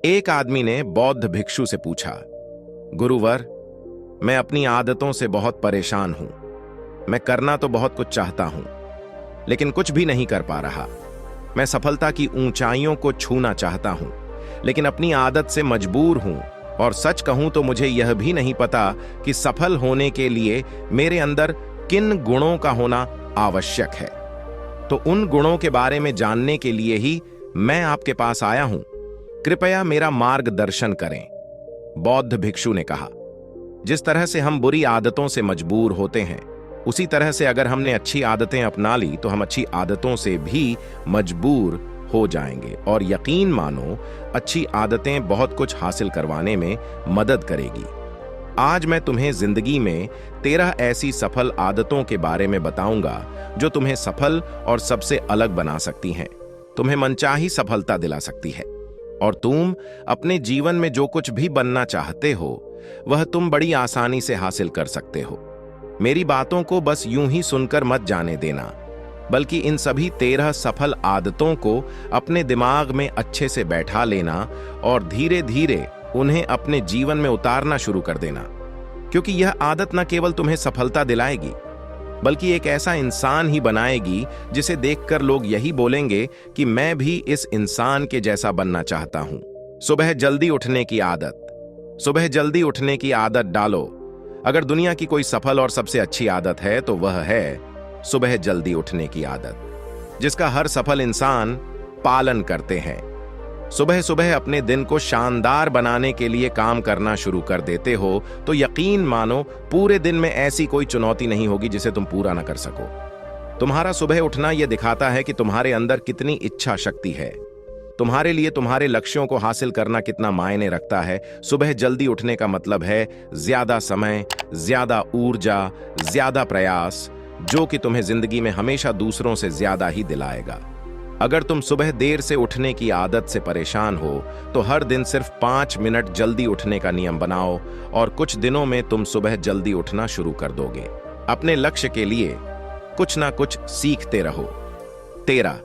एक आदमी ने बौद्ध भिक्षु से पूछा, गुरुवर, मैं अपनी आदतों से बहुत परेशान हूं। मैं करना तो बहुत कुछ चाहता हूं, लेकिन कुछ भी नहीं कर पा रहा। मैं सफलता की ऊंचाइयों को छूना चाहता हूं, लेकिन अपनी आदत से मजबूर हूं। और सच कहूं तो मुझे यह भी नहीं पता कि सफल होने के लिए मेरे अंदर किन गुणों का होना आवश्यक है। तो उन गुणों के बारे में जानने के लिए ही मैं आपके पास आया हूं। कृपया मेरा मार्गदर्शन करें। बौद्ध भिक्षु ने कहा, जिस तरह से हम बुरी आदतों से मजबूर होते हैं, उसी तरह से अगर हमने अच्छी आदतें अपना ली तो हम अच्छी आदतों से भी मजबूर हो जाएंगे। और यकीन मानो, अच्छी आदतें बहुत कुछ हासिल करवाने में मदद करेगी। आज मैं तुम्हें जिंदगी में 13 ऐसी सफल आदतों के बारे में बताऊंगा जो तुम्हें सफल और सबसे अलग बना सकती हैं, तुम्हें मनचाही सफलता दिला सकती है, और तुम अपने जीवन में जो कुछ भी बनना चाहते हो वह तुम बड़ी आसानी से हासिल कर सकते हो। मेरी बातों को बस यूं ही सुनकर मत जाने देना, बल्कि इन सभी 13 सफल आदतों को अपने दिमाग में अच्छे से बैठा लेना और धीरे धीरे उन्हें अपने जीवन में उतारना शुरू कर देना। क्योंकि यह आदत न केवल तुम्हें सफलता दिलाएगी, बल्कि एक ऐसा इंसान ही बनाएगी जिसे देखकर लोग यही बोलेंगे कि मैं भी इस इंसान के जैसा बनना चाहता हूं। सुबह जल्दी उठने की आदत। सुबह जल्दी उठने की आदत डालो। अगर दुनिया की कोई सफल और सबसे अच्छी आदत है तो वह है सुबह जल्दी उठने की आदत, जिसका हर सफल इंसान पालन करते हैं। सुबह सुबह अपने दिन को शानदार बनाने के लिए काम करना शुरू कर देते हो तो यकीन मानो, पूरे दिन में ऐसी कोई चुनौती नहीं होगी जिसे तुम पूरा न कर सको। तुम्हारा सुबह उठना यह दिखाता है कि तुम्हारे अंदर कितनी इच्छा शक्ति है, तुम्हारे लिए तुम्हारे लक्ष्यों को हासिल करना कितना मायने रखता है। सुबह जल्दी उठने का मतलब है ज्यादा समय, ज्यादा ऊर्जा, ज्यादा प्रयास, जो कि तुम्हें जिंदगी में हमेशा दूसरों से ज्यादा ही दिलाएगा। अगर तुम सुबह देर से उठने की आदत से परेशान हो तो हर दिन सिर्फ 5 मिनट जल्दी उठने का नियम बनाओ और कुछ दिनों में तुम सुबह जल्दी उठना शुरू कर दोगे। अपने लक्ष्य के लिए कुछ ना कुछ सीखते रहो। 13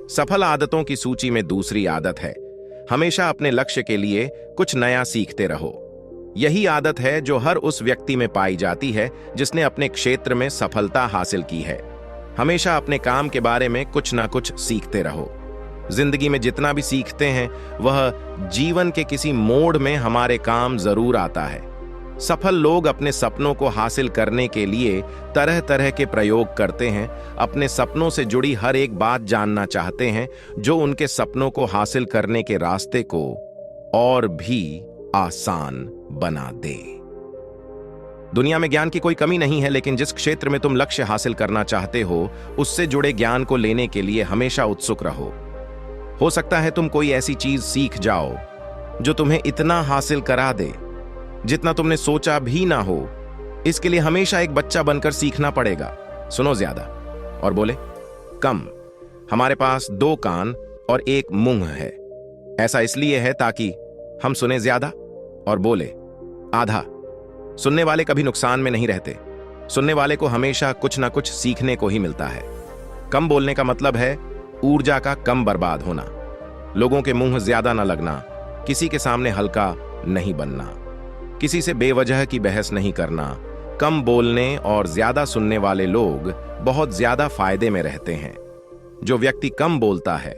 सफल आदतों की सूची में दूसरी आदत है, हमेशा अपने लक्ष्य के लिए कुछ नया सीखते रहो। यही आदत है जो हर उस व्यक्ति में पाई जाती है जिसने अपने क्षेत्र में सफलता हासिल की है। हमेशा अपने काम के बारे में कुछ ना कुछ सीखते रहो। जिंदगी में जितना भी सीखते हैं वह जीवन के किसी मोड़ में हमारे काम जरूर आता है। सफल लोग अपने सपनों को हासिल करने के लिए तरह तरह के प्रयोग करते हैं, अपने सपनों से जुड़ी हर एक बात जानना चाहते हैं जो उनके सपनों को हासिल करने के रास्ते को और भी आसान बना दे। दुनिया में ज्ञान की कोई कमी नहीं है, लेकिन जिस क्षेत्र में तुम लक्ष्य हासिल करना चाहते हो उससे जुड़े ज्ञान को लेने के लिए हमेशा उत्सुक रहो। हो सकता है तुम कोई ऐसी चीज सीख जाओ जो तुम्हें इतना हासिल करा दे जितना तुमने सोचा भी ना हो। इसके लिए हमेशा एक बच्चा बनकर सीखना पड़ेगा। सुनो ज्यादा और बोले कम। हमारे पास 2 कान और 1 मुंह है। ऐसा इसलिए है ताकि हम सुने ज्यादा और बोले आधा। सुनने वाले कभी नुकसान में नहीं रहते। सुनने वाले को हमेशा कुछ ना कुछ सीखने को ही मिलता है। कम बोलने का मतलब है ऊर्जा का कम बर्बाद होना, लोगों के मुंह ज्यादा न लगना, किसी के सामने हल्का नहीं बनना, किसी से बेवजह की बहस नहीं करना। कम बोलने और ज्यादा सुनने वाले लोग बहुत ज्यादा फायदे में रहते हैं। जो व्यक्ति कम बोलता है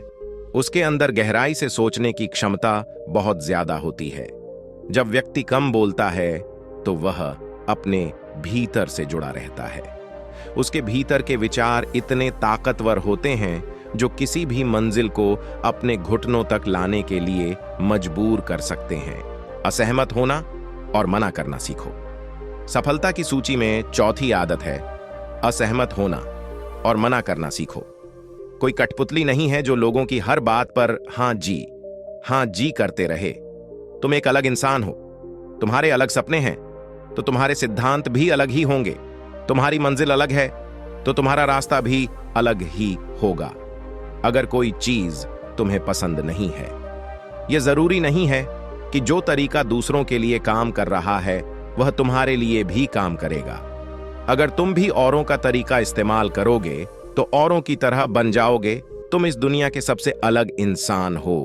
उसके अंदर गहराई से सोचने की क्षमता बहुत ज्यादा होती है। जब व्यक्ति कम बोलता है तो वह अपने भीतर से जुड़ा रहता है। उसके भीतर के विचार इतने ताकतवर होते हैं जो किसी भी मंजिल को अपने घुटनों तक लाने के लिए मजबूर कर सकते हैं। असहमत होना और मना करना सीखो। सफलता की सूची में चौथी आदत है असहमत होना और मना करना सीखो। कोई कठपुतली नहीं है जो लोगों की हर बात पर हाँ जी करते रहे। तुम एक अलग इंसान हो। तुम्हारे अलग सपने हैं तो तुम्हारे सिद्धांत भी अलग ही होंगे। तुम्हारी मंजिल अलग है तो तुम्हारा रास्ता भी अलग ही होगा। अगर कोई चीज तुम्हें पसंद नहीं है, यह जरूरी नहीं है कि जो तरीका दूसरों के लिए काम कर रहा है वह तुम्हारे लिए भी काम करेगा। अगर तुम भी औरों का तरीका इस्तेमाल करोगे तो औरों की तरह बन जाओगे। तुम इस दुनिया के सबसे अलग इंसान हो।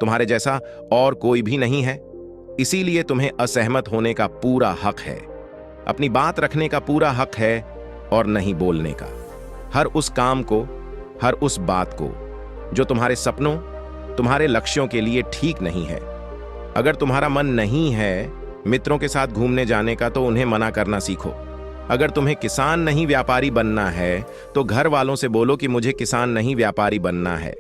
तुम्हारे जैसा और कोई भी नहीं है, इसीलिए तुम्हें असहमत होने का पूरा हक है, अपनी बात रखने का पूरा हक है और नहीं बोलने का। हर उस काम को, हर उस बात को जो तुम्हारे सपनों, तुम्हारे लक्ष्यों के लिए ठीक नहीं है। अगर तुम्हारा मन नहीं है मित्रों के साथ घूमने जाने का तो उन्हें मना करना सीखो। अगर तुम्हें किसान नहीं व्यापारी बनना है तो घर वालों से बोलो कि मुझे किसान नहीं व्यापारी बनना है।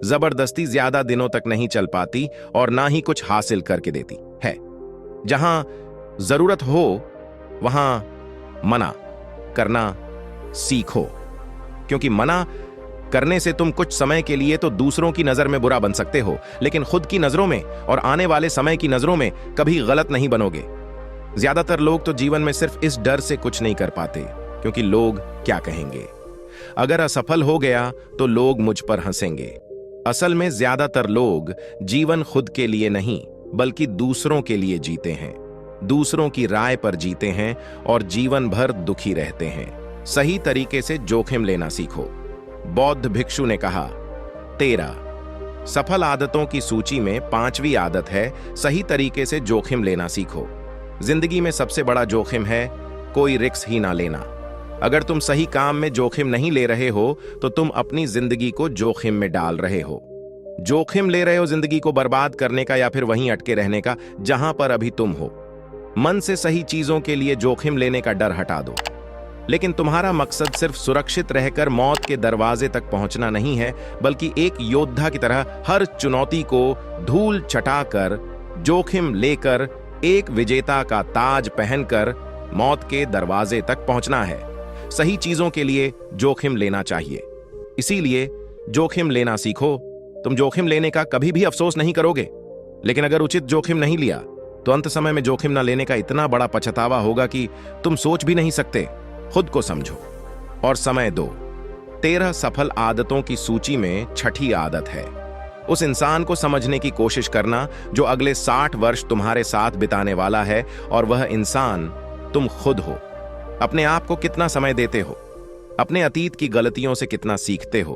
जबरदस्ती ज्यादा दिनों तक नहीं चल पाती और ना ही कुछ हासिल करके देती है। जहां जरूरत हो वहां मना करना सीखो, क्योंकि मना करने से तुम कुछ समय के लिए तो दूसरों की नजर में बुरा बन सकते हो, लेकिन खुद की नजरों में और आने वाले समय की नजरों में कभी गलत नहीं बनोगे। ज्यादातर लोग तो जीवन में सिर्फ इस डर से कुछ नहीं कर पाते क्योंकि लोग क्या कहेंगे। अगर असफल हो गया तो लोग मुझ पर हंसेंगे। असल में ज्यादातर लोग जीवन खुद के लिए नहीं बल्कि दूसरों के लिए जीते हैं, दूसरों की राय पर जीते हैं और जीवन भर दुखी रहते हैं। सही तरीके से जोखिम लेना सीखो। बौद्ध भिक्षु ने कहा, 13 सफल आदतों की सूची में 5वीं आदत है सही तरीके से जोखिम लेना सीखो। जिंदगी में सबसे बड़ा जोखिम है कोई रिस्क ही ना लेना। अगर तुम सही काम में जोखिम नहीं ले रहे हो तो तुम अपनी जिंदगी को जोखिम में डाल रहे हो। जोखिम ले रहे हो जिंदगी को बर्बाद करने का या फिर वहीं अटके रहने का जहां पर अभी तुम हो। मन से सही चीजों के लिए जोखिम लेने का डर हटा दो। लेकिन तुम्हारा मकसद सिर्फ सुरक्षित रहकर मौत के दरवाजे तक पहुंचना नहीं है, बल्कि एक योद्धा की तरह हर चुनौती को धूल चटाकर, जोखिम लेकर, एक विजेता का ताज पहनकर मौत के दरवाजे तक पहुंचना है। सही चीजों के लिए जोखिम लेना चाहिए, इसीलिए जोखिम लेना सीखो। तुम जोखिम लेने का कभी भी अफसोस नहीं करोगे, लेकिन अगर उचित जोखिम नहीं लिया तो अंत समय में जोखिम न लेने का इतना बड़ा पछतावा होगा कि तुम सोच भी नहीं सकते। खुद को समझो और समय दो। 13 सफल आदतों की सूची में 6ठी आदत है उस इंसान को समझने की कोशिश करना जो अगले 60 वर्ष तुम्हारे साथ बिताने वाला है, और वह इंसान तुम खुद हो। अपने आप को कितना समय देते हो, अपने अतीत की गलतियों से कितना सीखते हो,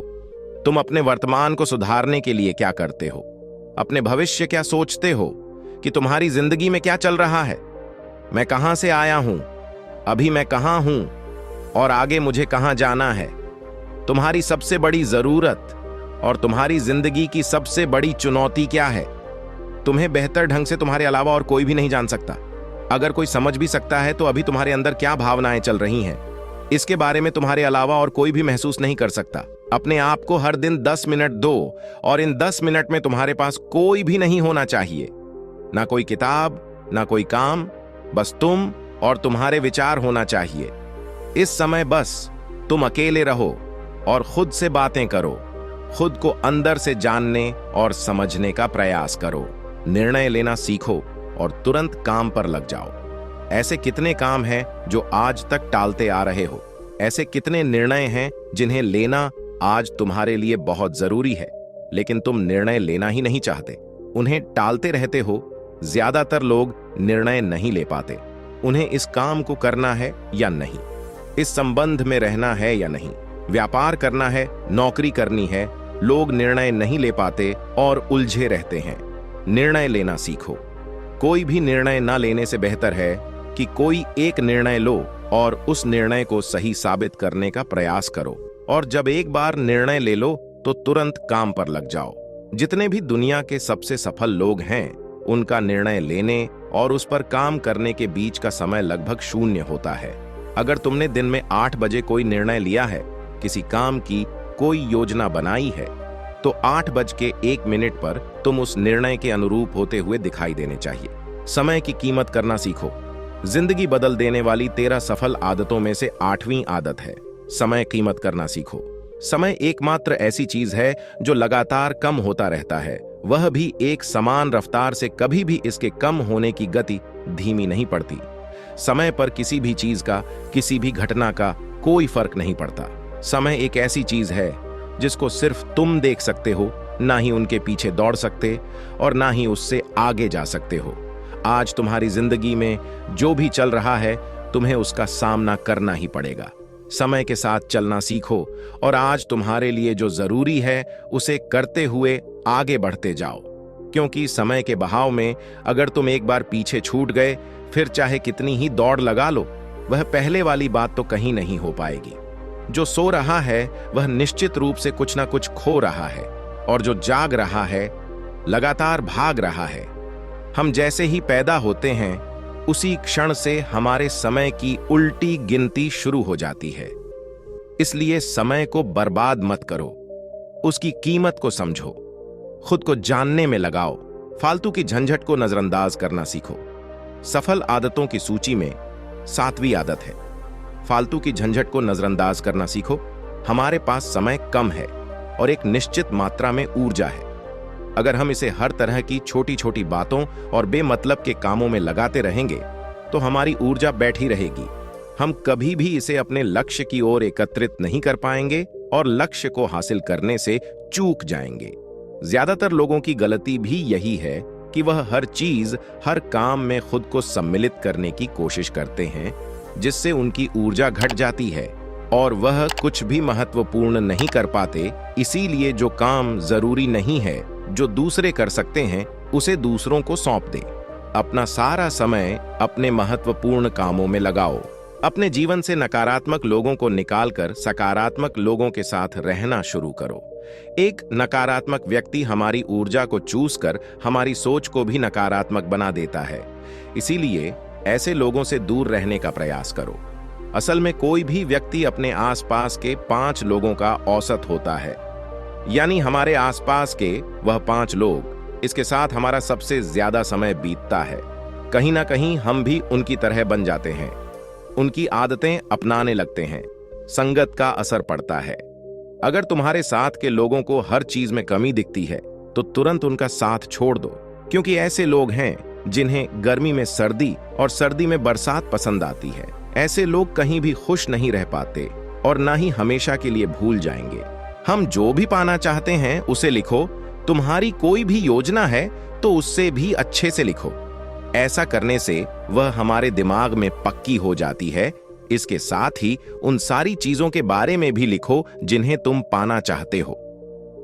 तुम अपने वर्तमान को सुधारने के लिए क्या करते हो, अपने भविष्य क्या सोचते हो कि तुम्हारी जिंदगी में क्या चल रहा है। मैं कहां से आया हूं, अभी मैं कहां हूं और आगे मुझे कहां जाना है। तुम्हारी सबसे बड़ी जरूरत और तुम्हारी जिंदगी की सबसे बड़ी चुनौती क्या है। तुम्हें बेहतर ढंग से तुम्हारे अलावा और कोई भी नहीं जान सकता। अगर कोई समझ भी सकता है तो अभी तुम्हारे अंदर क्या भावनाएं चल रही हैं, इसके बारे में तुम्हारे अलावा और कोई भी महसूस नहीं कर सकता। अपने आप को हर दिन 10 मिनट दो और इन 10 मिनट में तुम्हारे पास कोई भी नहीं होना चाहिए, ना कोई किताब, ना कोई काम, बस तुम और तुम्हारे विचार होना चाहिए। इस समय बस तुम अकेले रहो और खुद से बातें करो, खुद को अंदर से जानने और समझने का प्रयास करो। निर्णय लेना सीखो और तुरंत काम पर लग जाओ। ऐसे कितने काम हैं जो आज तक टालते आ रहे हो। ऐसे कितने निर्णय हैं जिन्हें लेना आज तुम्हारे लिए बहुत जरूरी है, लेकिन तुम निर्णय लेना ही नहीं चाहते, उन्हें टालते रहते हो। ज्यादातर लोग निर्णय नहीं ले पाते। उन्हें इस काम को करना है या नहीं, इस संबंध में रहना है या नहीं, व्यापार करना है, नौकरी करनी है। लोग निर्णय नहीं ले पाते और उलझे रहते हैं। निर्णय लेना सीखो। कोई भी निर्णय ना लेने से बेहतर है कि कोई एक निर्णय लो और उस निर्णय को सही साबित करने का प्रयास करो। और जब एक बार निर्णय ले लो तो तुरंत काम पर लग जाओ। जितने भी दुनिया के सबसे सफल लोग हैं, उनका निर्णय लेने और उस पर काम करने के बीच का समय लगभग 0 होता है। अगर तुमने दिन में 8 बजे कोई निर्णय लिया है, किसी काम की कोई योजना बनाई है, तो 8:01 पर तुम उस निर्णय के अनुरूप होते हुए दिखाई देने चाहिए। समय की कीमत करना सीखो। जिंदगी बदल देने वाली 13 सफल आदतों में से 8वीं आदत है समय कीमत करना सीखो। समय एकमात्र ऐसी चीज है जो लगातार कम होता रहता है, वह भी एक समान रफ्तार से। कभी भी इसके कम होने की गति धीमी नहीं पड़ती। समय पर किसी भी चीज का, किसी भी घटना का कोई फर्क नहीं पड़ता। समय एक ऐसी चीज है जिसको सिर्फ तुम देख सकते हो, ना ही उनके पीछे दौड़ सकते और ना ही उससे आगे जा सकते हो। आज तुम्हारी जिंदगी में जो भी चल रहा है, तुम्हें उसका सामना करना ही पड़ेगा। समय के साथ चलना सीखो और आज तुम्हारे लिए जो जरूरी है उसे करते हुए आगे बढ़ते जाओ। क्योंकि समय के बहाव में अगर तुम एक बार पीछे छूट गए, फिर चाहे कितनी ही दौड़ लगा लो, वह पहले वाली बात तो कहीं नहीं हो पाएगी। जो सो रहा है वह निश्चित रूप से कुछ ना कुछ खो रहा है, और जो जाग रहा है लगातार भाग रहा है। हम जैसे ही पैदा होते हैं, उसी क्षण से हमारे समय की उल्टी गिनती शुरू हो जाती है। इसलिए समय को बर्बाद मत करो, उसकी कीमत को समझो, खुद को जानने में लगाओ, फालतू की झंझट को नजरअंदाज करना सीखो। सफल आदतों की सूची में 7वीं आदत है, फालतू की झंझट को नजरअंदाज करना सीखो। हमारे पास समय कम है और एक निश्चित मात्रा में ऊर्जा है। अगर हम इसे हर तरह की छोटी छोटी बातों और बेमतलब के कामों में लगाते रहेंगे तो हमारी ऊर्जा बैठी रहेगी। हम कभी भी इसे अपने लक्ष्य की ओर एकत्रित नहीं कर पाएंगे और लक्ष्य को हासिल करने से चूक जाएंगे। ज्यादातर लोगों की गलती भी यही है कि वह हर चीज, हर काम में खुद को सम्मिलित करने की कोशिश करते हैं, जिससे उनकी ऊर्जा घट जाती है और वह कुछ भी महत्वपूर्ण नहीं कर पाते। इसीलिए जो काम जरूरी नहीं है, जो दूसरे कर सकते हैं, उसे दूसरों को सौंप दे। अपना सारा समय अपने महत्वपूर्ण कामों में लगाओ। अपने जीवन से नकारात्मक लोगों को निकालकर सकारात्मक लोगों के साथ रहना शुरू करो। एक नकारात्मक व्यक्ति हमारी ऊर्जा को चूस कर हमारी सोच को भी नकारात्मक बना देता है। इसीलिए ऐसे लोगों से दूर रहने का प्रयास करो। असल में कोई भी व्यक्ति अपने आसपास के 5 लोगों का औसत होता है, यानी हमारे आसपास के वह 5 लोग, इसके साथ हमारा सबसे ज्यादा समय बीतता है। कहीं ना कहीं हम भी उनकी तरह बन जाते हैं, उनकी आदतें अपनाने लगते हैं, संगत का असर पड़ता है। अगर तुम्हारे साथ के लोगों को हर चीज में कमी दिखती है तो तुरंत उनका साथ छोड़ दो, क्योंकि ऐसे लोग हैं जिन्हें गर्मी में सर्दी और सर्दी में बरसात पसंद आती है। ऐसे लोग कहीं भी खुश नहीं रह पाते और ना ही हमेशा के लिए भूल जाएंगे। हम जो भी पाना चाहते हैं उसे लिखो। तुम्हारी कोई भी योजना है तो उससे भी अच्छे से लिखो। ऐसा करने से वह हमारे दिमाग में पक्की हो जाती है। इसके साथ ही उन सारी चीजों के बारे में भी लिखो जिन्हें तुम पाना चाहते हो।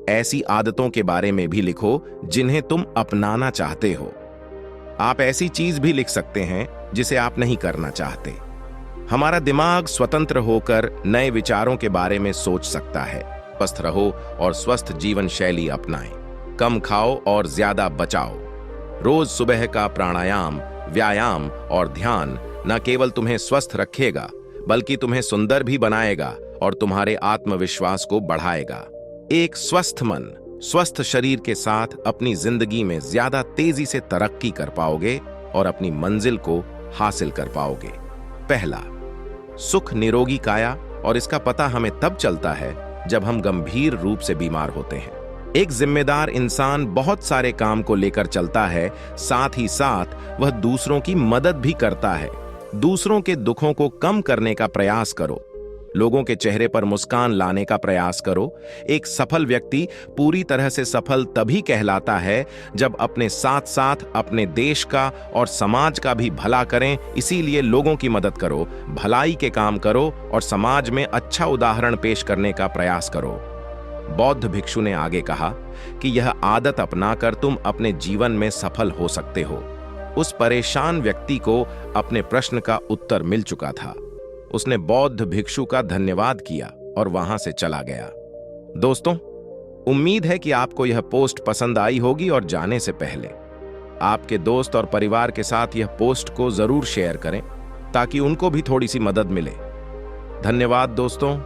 ऐसी आदतों के बारे में भी लिखो जिन्हें तुम अपनाना चाहते हो। आप ऐसी चीज भी लिख सकते हैं जिसे आप नहीं करना चाहते। हमारा दिमाग स्वतंत्र होकर नए विचारों के बारे में सोच सकता है। स्वस्थ रहो और स्वस्थ जीवन शैली अपनाएं। कम खाओ और ज्यादा बचाओ। रोज सुबह का प्राणायाम, व्यायाम और ध्यान न केवल तुम्हें स्वस्थ रखेगा बल्कि तुम्हें सुंदर भी बनाएगा और तुम्हारे आत्मविश्वास को बढ़ाएगा। एक स्वस्थ मन, स्वस्थ शरीर के साथ अपनी जिंदगी में ज्यादा तेजी से तरक्की कर पाओगे और अपनी मंजिल को हासिल कर पाओगे। पहला, सुख निरोगी काया, और इसका पता हमें तब चलता है जब हम गंभीर रूप से बीमार होते हैं। एक जिम्मेदार इंसान बहुत सारे काम को लेकर चलता है, साथ ही साथ वह दूसरों की मदद भी करता है। दूसरों के दुखों को कम करने का प्रयास करो। लोगों के चेहरे पर मुस्कान लाने का प्रयास करो। एक सफल व्यक्ति पूरी तरह से सफल तभी कहलाता है जब अपने साथ साथ अपने देश का और समाज का भी भला करें। इसीलिए लोगों की मदद करो, भलाई के काम करो और समाज में अच्छा उदाहरण पेश करने का प्रयास करो। बौद्ध भिक्षु ने आगे कहा कि यह आदत अपनाकर तुम अपने जीवन में सफल हो सकते हो। उस परेशान व्यक्ति को अपने प्रश्न का उत्तर मिल चुका था। उसने बौद्ध भिक्षु का धन्यवाद किया और वहां से चला गया। दोस्तों, उम्मीद है कि आपको यह पोस्ट पसंद आई होगी और जाने से पहले आपके दोस्त और परिवार के साथ यह पोस्ट को जरूर शेयर करें ताकि उनको भी थोड़ी सी मदद मिले। धन्यवाद दोस्तों।